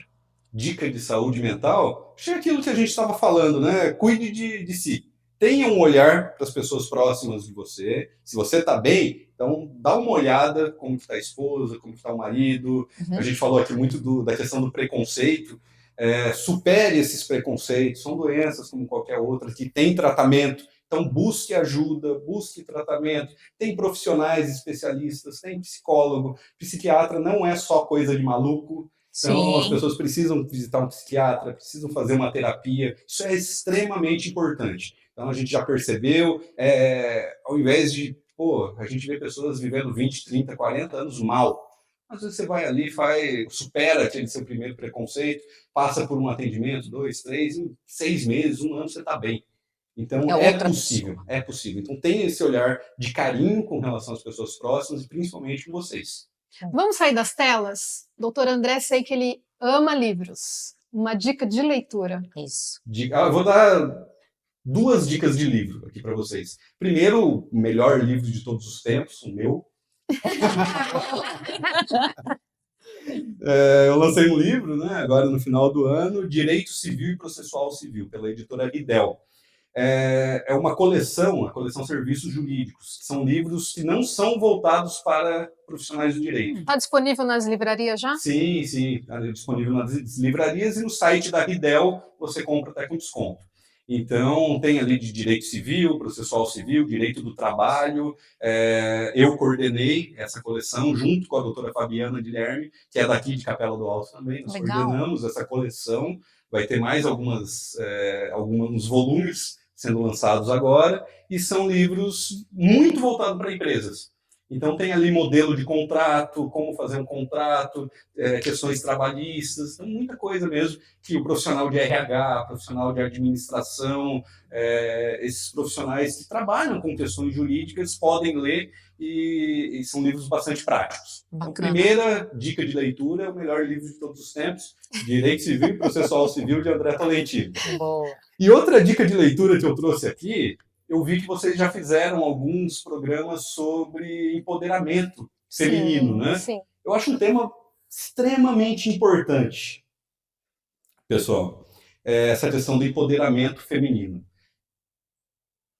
Dica de saúde mental? Acho que é aquilo que a gente estava falando, né? Cuide de si. Tenha um olhar para as pessoas próximas de você. Se você está bem, então dá uma olhada como está a esposa, como está o marido. A gente falou aqui muito da questão do preconceito. Supere esses preconceitos. São doenças como qualquer outra que tem tratamento. Então, busque ajuda, busque tratamento. Tem profissionais especialistas, tem psicólogo. Psiquiatra não é só coisa de maluco. Então, as pessoas precisam visitar um psiquiatra, precisam fazer uma terapia. Isso é extremamente importante. Então, a gente já percebeu, ao invés de, a gente vê pessoas vivendo 20, 30, 40 anos mal. Às vezes você vai ali, supera aquele seu primeiro preconceito, passa por um atendimento, 2, 3, em 6 meses, 1 ano, você está bem. Então, É é outra possível, é possível. Então, tem esse olhar de carinho com relação às pessoas próximas e principalmente com vocês. Vamos sair das telas? Doutor André, sei que ele ama livros. Uma dica de leitura. Isso. Eu vou dar 2 dicas de livro aqui para vocês. Primeiro, o melhor livro de todos os tempos, o meu. Eu lancei um livro, né, agora no final do ano, Direito Civil e Processual Civil, pela editora Ridel. É uma coleção, a coleção Serviços Jurídicos, que são livros que não são voltados para profissionais do direito. Está disponível nas livrarias já? Sim, está disponível nas livrarias e no site da Ridel você compra até com desconto. Então, tem ali de direito civil, processual civil, direito do trabalho. Eu coordenei essa coleção junto com a doutora Fabiana Guilherme, que é daqui de Capela do Alto também. Nós coordenamos essa coleção. Vai ter mais alguns volumes sendo lançados agora, e são livros muito voltados para empresas. Então, tem ali modelo de contrato, como fazer um contrato, questões trabalhistas, então, muita coisa mesmo que o profissional de RH, profissional de administração, esses profissionais que trabalham com questões jurídicas podem ler, e são livros bastante práticos. Então, primeira dica de leitura é o melhor livro de todos os tempos, Direito Civil e Processual Civil, de André Tolentino. Boa. E outra dica de leitura que eu trouxe aqui, eu vi que vocês já fizeram alguns programas sobre empoderamento feminino, né? Sim. Eu acho um tema extremamente importante, pessoal, essa questão do empoderamento feminino.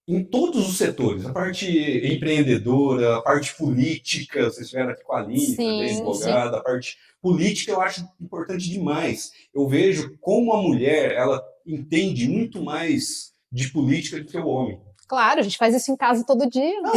Em todos os setores, a parte empreendedora, a parte política, vocês estiveram aqui com a Aline, também, advogada, a parte política eu acho importante demais. Eu vejo como a mulher, ela entende muito mais de política do que o homem. Claro, a gente faz isso em casa todo dia. Não,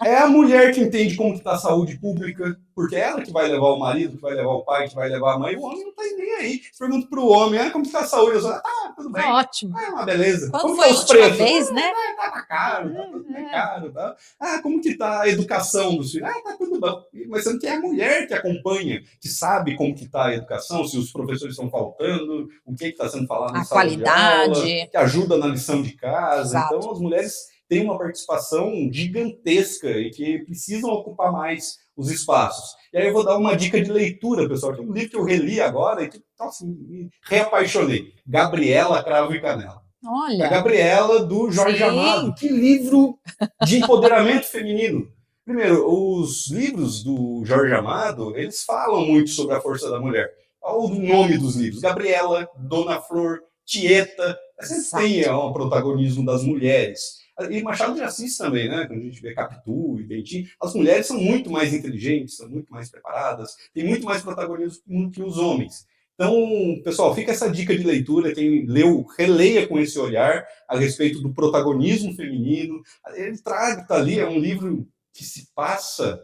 é a mulher que entende como está a saúde pública, porque é ela que vai levar o marido, que vai levar o pai, que vai levar a mãe. O homem não está nem aí. Pergunta para o homem, como está a saúde? Eu falo, tudo bem. Ótimo. É uma beleza. Quando como foi os a última preços? vez, né? Tá caro, tá tudo bem caro. Tá. Como que está a educação dos filhos? Tá tudo bom. Mas sendo que é a mulher que acompanha, que sabe como que está a educação, se os professores estão faltando, o que está sendo falado na sala de aula, que ajuda na lição de casa. Exato. Então, as mulheres têm uma participação gigantesca e que precisam ocupar mais os espaços. E aí eu vou dar uma dica de leitura, pessoal. Tem um livro que eu reli agora e que, nossa, me reapaixonei. Gabriela, Cravo e Canela. Olha. A Gabriela, do Jorge Amado. Que livro de empoderamento feminino. Primeiro, os livros do Jorge Amado, eles falam muito sobre a força da mulher. Olha o nome dos livros. Gabriela, Dona Flor, Tieta. Sempre tem o protagonismo das mulheres. E Machado de Assis também, né? Quando a gente vê Capitu e Bentinho, as mulheres são muito mais inteligentes, são muito mais preparadas, têm muito mais protagonismo que os homens. Então, pessoal, fica essa dica de leitura. Quem leu, releia com esse olhar a respeito do protagonismo feminino. Ele trata ali, é um livro que se passa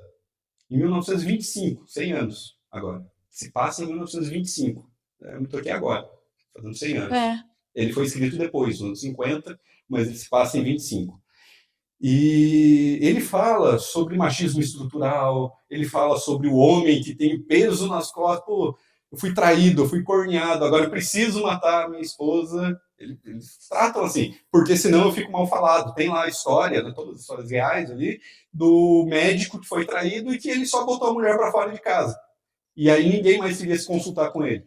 em 1925, 100 anos agora. Se passa em 1925. Eu me toquei agora, fazendo 100 anos. Ele foi escrito depois, nos anos 50, mas ele se passa em 25. E ele fala sobre machismo estrutural, ele fala sobre o homem que tem peso nas costas. Pô, eu fui traído, eu fui corneado, agora eu preciso matar a minha esposa. Eles tratam assim, porque senão eu fico mal falado. Tem lá a história, né, todas as histórias reais ali, do médico que foi traído e que ele só botou a mulher para fora de casa. E aí ninguém mais queria se consultar com ele.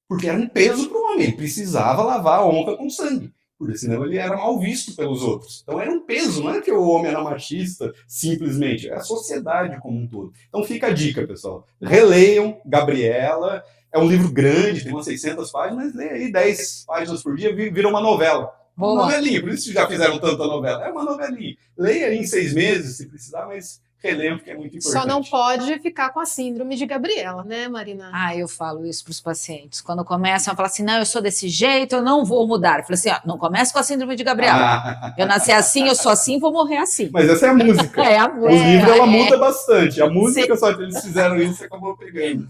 Porque era um peso para o homem, ele precisava lavar a honra com sangue, porque senão ele era mal visto pelos outros. Então era um peso, não é que o homem era machista, simplesmente, é a sociedade como um todo. Então fica a dica, pessoal. Releiam Gabriela, é um livro grande, tem umas 600 páginas, mas leia aí 10 páginas por dia, vira uma novela. Uma novelinha, por isso que já fizeram tanta novela. É uma novelinha. Leia aí em 6 meses, se precisar, mas relembro que é muito importante. Só não pode ficar com a síndrome de Gabriela, né, Marina? Eu falo isso para os pacientes. Quando começam a falar assim, não, eu sou desse jeito, eu não vou mudar. Eu falo assim, não comece com a síndrome de Gabriela. Eu nasci assim, eu sou assim, vou morrer assim. Mas essa é a música. Os livros, ela muda bastante. A música, só que eles fizeram isso, acabou pegando.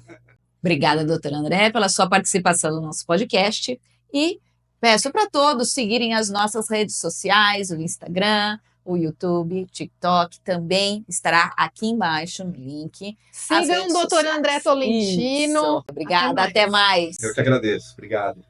Obrigada, doutor André, pela sua participação no nosso podcast. E peço para todos seguirem as nossas redes sociais, o Instagram, o YouTube, TikTok, também estará aqui embaixo no link. Sigam o doutor André Tolentino. Obrigada, até mais. Eu que agradeço, obrigado.